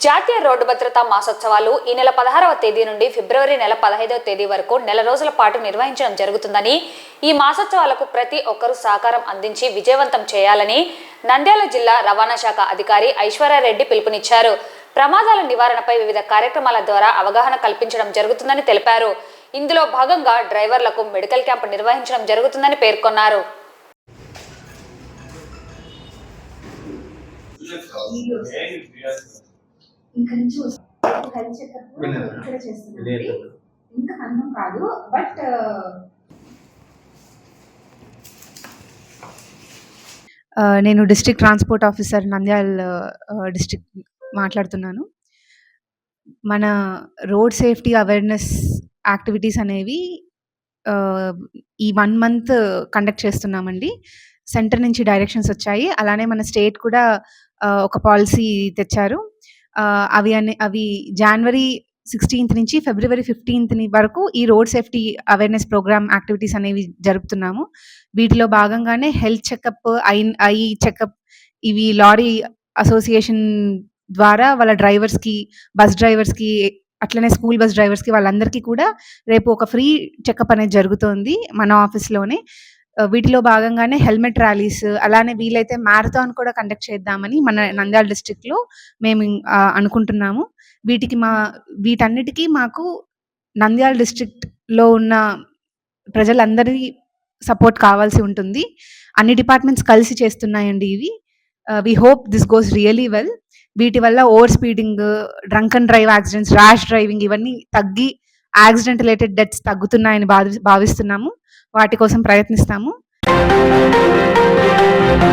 జాతీయ రోడ్డు భద్రతా మాసోత్సవాలు ఈ నెల 16వ తేదీ నుండి ఫిబ్రవరి నెల 15వ తేదీ వరకు నెల రోజుల పాటు నిర్వహించడం జరుగుతుందని, ఈ మాసోత్సవాలకు ప్రతి ఒక్కరూ సహకారం అందించి విజయవంతం చేయాలని నంద్యాల జిల్లా రవాణా శాఖ అధికారి ఐశ్వర్యారెడ్డి పిలుపునిచ్చారు. ప్రమాదాల నివారణపై వివిధ కార్యక్రమాల ద్వారా అవగాహన కల్పించడం జరుగుతుందని తెలిపారు. ఇందులో భాగంగా డ్రైవర్లకు మెడికల్ క్యాంపు నిర్వహించడం జరుగుతుందని పేర్కొన్నారు. ఇంకా నుంచి హెల్త్ చెకప్ ఇక్కడ చేస్తున్నామండి. ఇంకా కన్ఫర్మ్ కాదు, బట్ నేను district transport officer Nandyal district మాట్లాడుతున్నాను. మన రోడ్ సేఫ్టీ అవేర్నెస్ యాక్టివిటీస్ అనేవి ఈ 1 మంత్ కండక్ట్ చేస్తున్నామండి. సెంటర్ నుంచి డైరెక్షన్స్ వచ్చాయి. అలానే మన స్టేట్ కూడా ఒక పాలసీ తెచ్చారు. అవి జనవరి 16th నుంచి ఫిబ్రవరి 15th వరకు ఈ road safety awareness programme activities అనేవి జరుపుతున్నాము. వీటిలో భాగంగానే హెల్త్ చెకప్, ఐ చెకప్, ఇవి లారీ అసోసియేషన్ ద్వారా వాళ్ళ డ్రైవర్స్కి, బస్ డ్రైవర్స్కి, అట్లనే స్కూల్ బస్ డ్రైవర్స్కి వాళ్ళందరికీ కూడా రేపు ఒక ఫ్రీ చెకప్ అనేది జరుగుతోంది మన ఆఫీస్లోనే. వీటిలో భాగంగానే హెల్మెట్ ర్యాలీస్, అలానే వీలైతే మ్యారథాన్ కూడా కండక్ట్ చేద్దామని మన నంద్యాల డిస్ట్రిక్ట్లో మేము అనుకుంటున్నాము. వీటన్నిటికీ మాకు నంద్యాల డిస్ట్రిక్ట్లో ఉన్న ప్రజలందరి సపోర్ట్ కావాల్సి ఉంటుంది. అన్ని డిపార్ట్మెంట్స్ కలిసి చేస్తున్నాయండి ఇవి. We hope this goes really well. వీటి వల్ల over speeding, drunk and drive accidents, rash driving ఇవన్నీ తగ్గి యాక్సిడెంట్ రిలేటెడ్ డెత్స్ తగ్గుతున్నాయని భావిస్తున్నాము. వాటి కోసం ప్రయత్నిస్తాము.